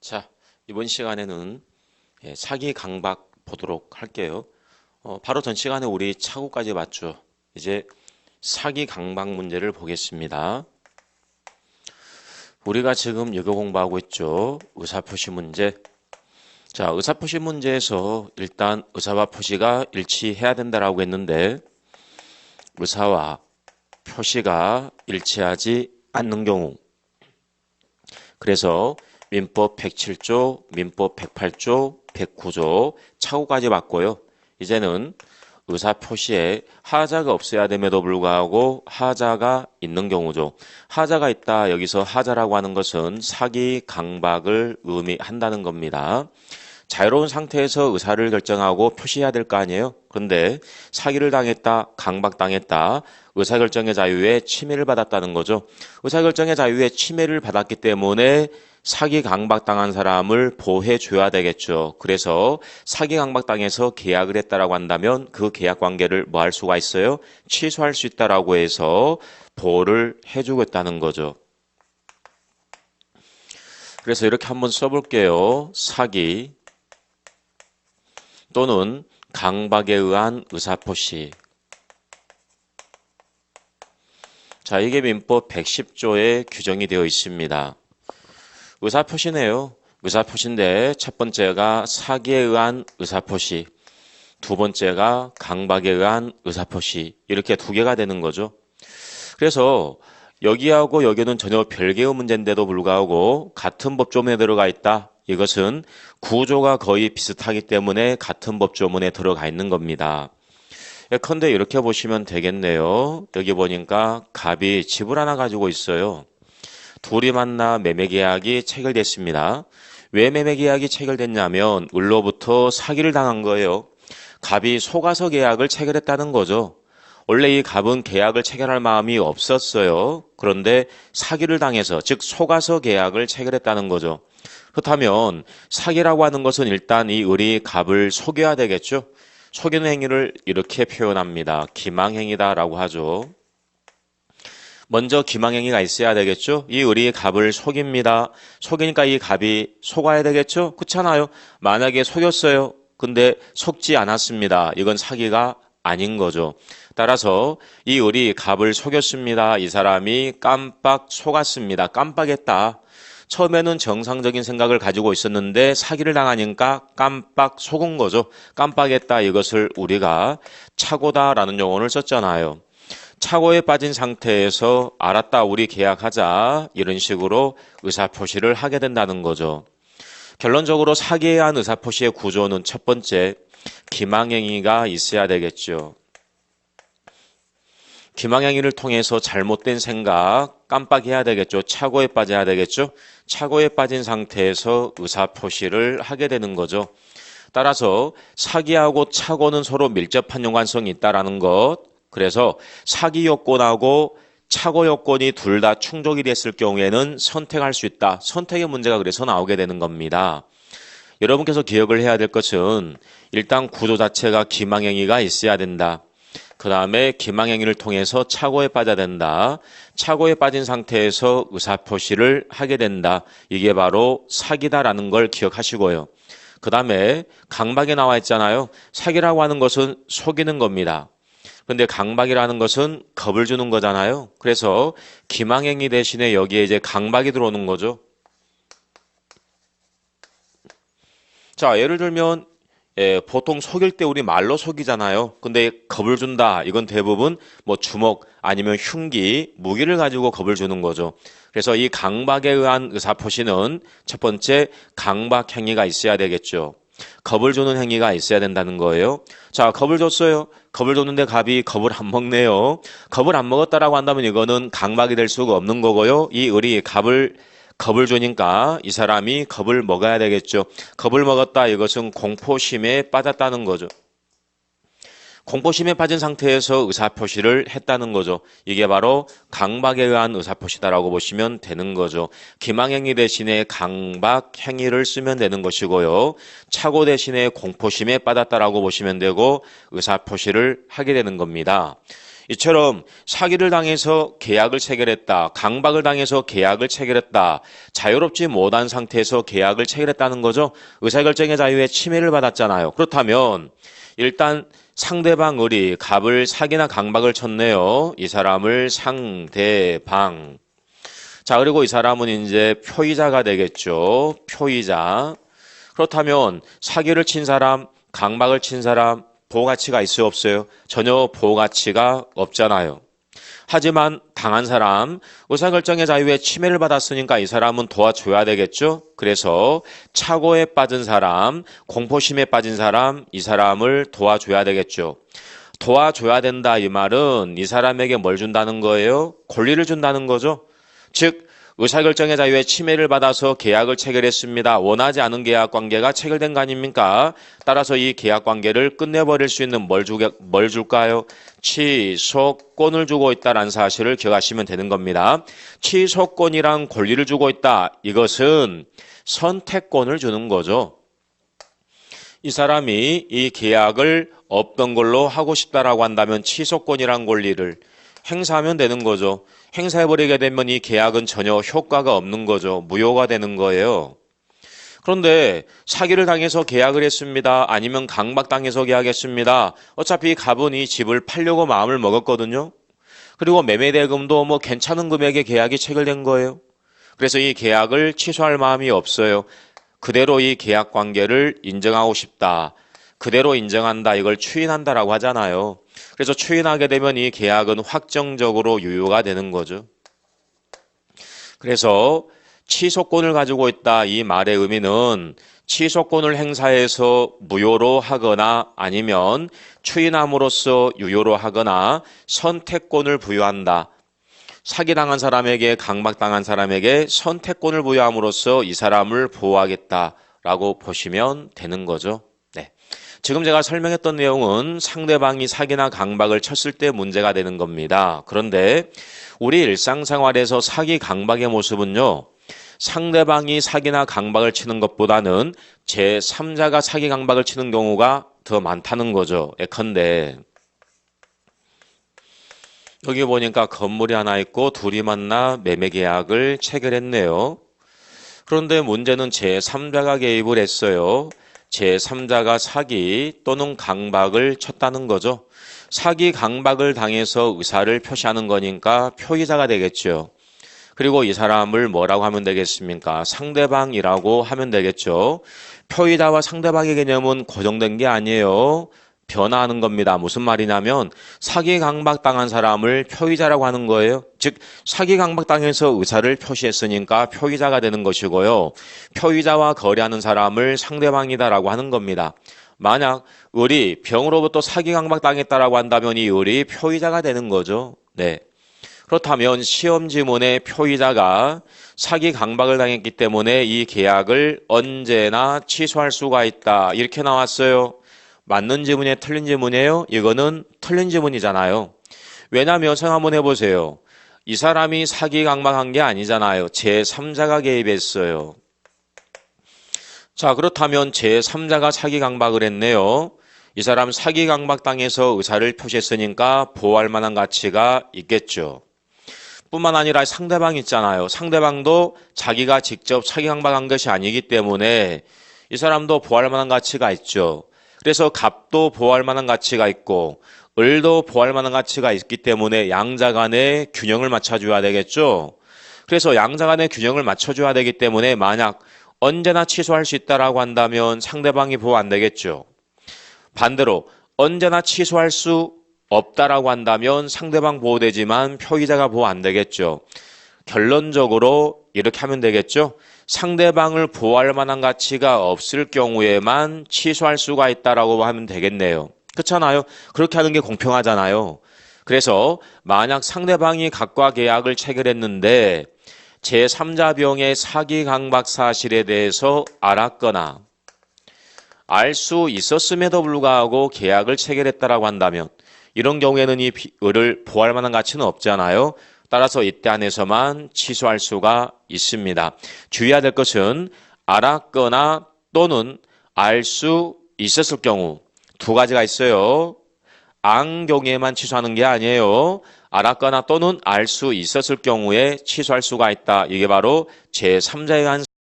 자, 이번 시간에는 사기 강박 보도록 할게요. 바로 전 시간에 우리 차고까지 봤죠. 이제 사기 강박 문제를 보겠습니다. 우리가 지금 이거 공부하고 있죠. 의사표시 문제. 자, 의사표시 문제에서 일단 의사와 표시가 일치해야 된다라고 했는데 의사와 표시가 일치하지 않는 경우, 그래서 민법 107조, 민법 108조, 109조 차고까지 봤고요. 이제는 의사 표시에 하자가 없어야 됨에도 불구하고 하자가 있는 경우죠. 하자가 있다. 여기서 하자라고 하는 것은 사기 강박을 의미한다는 겁니다. 자유로운 상태에서 의사를 결정하고 표시해야 될 거 아니에요. 그런데 사기를 당했다, 강박당했다, 의사결정의 자유에 침해를 받았다는 거죠. 의사결정의 자유에 침해를 받았기 때문에 사기 강박당한 사람을 보호해줘야 되겠죠. 그래서 사기 강박당해서 계약을 했다라고 한다면 그 계약 관계를 뭐 할 수가 있어요? 취소할 수 있다라고 해서 보호를 해주겠다는 거죠. 그래서 이렇게 한번 써볼게요. 사기 또는 강박에 의한 의사표시. 자, 이게 민법 110조에 규정이 되어 있습니다. 의사표시네요. 의사표시인데 첫 번째가 사기에 의한 의사표시, 두 번째가 강박에 의한 의사표시, 이렇게 두 개가 되는 거죠. 그래서 여기하고 여기는 전혀 별개의 문제인데도 불구하고 같은 법조문에 들어가 있다. 이것은 구조가 거의 비슷하기 때문에 같은 법조문에 들어가 있는 겁니다. 예컨대 이렇게 보시면 되겠네요. 여기 보니까 갑이 집을 하나 가지고 있어요. 둘이 만나 매매계약이 체결됐습니다. 왜 매매계약이 체결됐냐면 을로부터 사기를 당한 거예요. 갑이 속아서 계약을 체결했다는 거죠. 원래 이 갑은 계약을 체결할 마음이 없었어요. 그런데 사기를 당해서, 즉 속아서 계약을 체결했다는 거죠. 그렇다면 사기라고 하는 것은 일단 이 을이 갑을 속여야 되겠죠. 속이는 행위를 이렇게 표현합니다. 기망행위다라고 하죠. 먼저 기망행위가 있어야 되겠죠. 이 을이 갑을 속입니다. 속이니까 이 갑이 속아야 되겠죠. 그렇잖아요. 만약에 속였어요. 근데 속지 않았습니다. 이건 사기가 아닌 거죠. 따라서 이 을이 갑을 속였습니다. 이 사람이 깜빡 속았습니다. 깜빡했다. 처음에는 정상적인 생각을 가지고 있었는데 사기를 당하니까 깜빡 속은 거죠. 깜빡했다. 이것을 우리가 착오다라는 용어를 썼잖아요. 착오에 빠진 상태에서 알았다, 우리 계약하자, 이런 식으로 의사표시를 하게 된다는 거죠. 결론적으로 사기에 의한 의사표시의 구조는 첫 번째, 기망행위가 있어야 되겠죠. 기망행위를 통해서 잘못된 생각, 깜빡해야 되겠죠. 착오에 빠져야 되겠죠. 착오에 빠진 상태에서 의사표시를 하게 되는 거죠. 따라서 사기하고 착오는 서로 밀접한 연관성이 있다는 것. 그래서 사기 요건하고 착오 요건이 둘 다 충족이 됐을 경우에는 선택할 수 있다. 선택의 문제가 그래서 나오게 되는 겁니다. 여러분께서 기억을 해야 될 것은 일단 구조 자체가 기망행위가 있어야 된다. 그 다음에 기망행위를 통해서 착오에 빠져야 된다. 착오에 빠진 상태에서 의사표시를 하게 된다. 이게 바로 사기다라는 걸 기억하시고요. 그 다음에 강박에 나와 있잖아요. 사기라고 하는 것은 속이는 겁니다. 근데 강박이라는 것은 겁을 주는 거잖아요. 그래서 기망행위 대신에 여기에 이제 강박이 들어오는 거죠. 자, 예를 들면 보통 속일 때 우리 말로 속이잖아요. 근데 겁을 준다. 이건 대부분 뭐 주먹 아니면 흉기, 무기를 가지고 겁을 주는 거죠. 그래서 이 강박에 의한 의사표시는 첫 번째 강박 행위가 있어야 되겠죠. 겁을 주는 행위가 있어야 된다는 거예요. 자, 겁을 줬어요. 겁을 줬는데 갑이 겁을 안 먹네요. 겁을 안 먹었다라고 한다면 이거는 강박이 될 수가 없는 거고요. 이 을이 겁을 주니까 이 사람이 겁을 먹어야 되겠죠. 겁을 먹었다. 이것은 공포심에 빠졌다는 거죠. 공포심에 빠진 상태에서 의사표시를 했다는 거죠. 이게 바로 강박에 의한 의사표시다라고 보시면 되는 거죠. 기망행위 대신에 강박행위를 쓰면 되는 것이고요. 착오 대신에 공포심에 빠졌다라고 보시면 되고 의사표시를 하게 되는 겁니다. 이처럼 사기를 당해서 계약을 체결했다, 강박을 당해서 계약을 체결했다, 자유롭지 못한 상태에서 계약을 체결했다는 거죠. 의사결정의 자유에 침해를 받았잖아요. 그렇다면 일단 상대방 을이 갑을 사기나 강박을 쳤네요. 이 사람을 상대방. 자, 그리고 이 사람은 이제 표의자가 되겠죠. 표의자. 그렇다면 사기를 친 사람, 강박을 친 사람, 보호가치가 있어요, 없어요? 전혀 보호가치가 없잖아요. 하지만 당한 사람, 의사결정의 자유에 침해를 받았으니까 이 사람은 도와줘야 되겠죠? 그래서 착오에 빠진 사람, 공포심에 빠진 사람, 이 사람을 도와줘야 되겠죠. 도와줘야 된다 이 말은 이 사람에게 뭘 준다는 거예요? 권리를 준다는 거죠. 즉 의사결정의 자유에 침해를 받아서 계약을 체결했습니다. 원하지 않은 계약관계가 체결된 거 아닙니까? 따라서 이 계약관계를 끝내버릴 수 있는 뭘 줄까요? 취소권을 주고 있다는 사실을 기억하시면 되는 겁니다. 취소권이란 권리를 주고 있다. 이것은 선택권을 주는 거죠. 이 사람이 이 계약을 없던 걸로 하고 싶다라고 한다면 취소권이란 권리를 행사하면 되는 거죠. 행사해버리게 되면 이 계약은 전혀 효과가 없는 거죠. 무효가 되는 거예요. 그런데 사기를 당해서 계약을 했습니다. 아니면 강박당해서 계약했습니다. 어차피 갑은 이 집을 팔려고 마음을 먹었거든요. 그리고 매매대금도 뭐 괜찮은 금액의 계약이 체결된 거예요. 그래서 이 계약을 취소할 마음이 없어요. 그대로 이 계약 관계를 인정하고 싶다. 그대로 인정한다. 이걸 추인한다라고 하잖아요. 그래서 추인하게 되면 이 계약은 확정적으로 유효가 되는 거죠. 그래서 취소권을 가지고 있다. 이 말의 의미는 취소권을 행사해서 무효로 하거나 아니면 추인함으로써 유효로 하거나 선택권을 부여한다. 사기당한 사람에게 강박당한 사람에게 선택권을 부여함으로써 이 사람을 보호하겠다라고 보시면 되는 거죠. 네. 지금 제가 설명했던 내용은 상대방이 사기나 강박을 쳤을 때 문제가 되는 겁니다. 그런데 우리 일상생활에서 사기 강박의 모습은요. 상대방이 사기나 강박을 치는 것보다는 제3자가 사기 강박을 치는 경우가 더 많다는 거죠. 예컨대 여기 보니까 건물이 하나 있고 둘이 만나 매매 계약을 체결했네요. 그런데 문제는 제3자가 개입을 했어요. 제3자가 사기 또는 강박을 쳤다는 거죠. 사기 강박을 당해서 의사를 표시하는 거니까 표의자가 되겠죠. 그리고 이 사람을 뭐라고 하면 되겠습니까? 상대방이라고 하면 되겠죠. 표의자와 상대방의 개념은 고정된 게 아니에요. 변화하는 겁니다. 무슨 말이냐면 사기 강박 당한 사람을 표의자라고 하는 거예요. 즉 사기 강박 당해서 의사를 표시했으니까 표의자가 되는 것이고요. 표의자와 거래하는 사람을 상대방이다라고 하는 겁니다. 만약 을이 병으로부터 사기 강박 당했다라고 한다면 이 을이 표의자가 되는 거죠. 네. 그렇다면 시험 지문에 표의자가 사기 강박을 당했기 때문에 이 계약을 언제나 취소할 수가 있다. 이렇게 나왔어요. 맞는 지문이에요? 틀린 지문이에요? 이거는 틀린 지문이잖아요. 왜냐하면 생각 한번 해보세요. 이 사람이 사기 강박한 게 아니잖아요. 제3자가 개입했어요. 자, 그렇다면 제3자가 사기 강박을 했네요. 이 사람 사기 강박 당해서 의사를 표시했으니까 보호할 만한 가치가 있겠죠. 뿐만 아니라 상대방 있잖아요. 상대방도 자기가 직접 사기 강박한 것이 아니기 때문에 이 사람도 보호할 만한 가치가 있죠. 그래서 갑도 보호할 만한 가치가 있고 을도 보호할 만한 가치가 있기 때문에 양자 간의 균형을 맞춰줘야 되겠죠. 그래서 양자 간의 균형을 맞춰줘야 되기 때문에 만약 언제나 취소할 수 있다라고 한다면 상대방이 보호 안 되겠죠. 반대로 언제나 취소할 수 없다라고 한다면 상대방 보호되지만 표의자가 보호 안 되겠죠. 결론적으로 이렇게 하면 되겠죠. 상대방을 보호할 만한 가치가 없을 경우에만 취소할 수가 있다라고 하면 되겠네요. 그렇잖아요. 그렇게 하는 게 공평하잖아요. 그래서 만약 상대방이 갑과 계약을 체결했는데 제3자 병의 사기 강박 사실에 대해서 알았거나 알 수 있었음에도 불구하고 계약을 체결했다라고 한다면 이런 경우에는 이 을을 보호할 만한 가치는 없잖아요. 따라서 이때 안에서만 취소할 수가 있습니다. 주의해야 될 것은 알았거나 또는 알 수 있었을 경우 두 가지가 있어요. 안 경우에만 취소하는 게 아니에요. 알았거나 또는 알 수 있었을 경우에 취소할 수가 있다. 이게 바로 제3자에 의한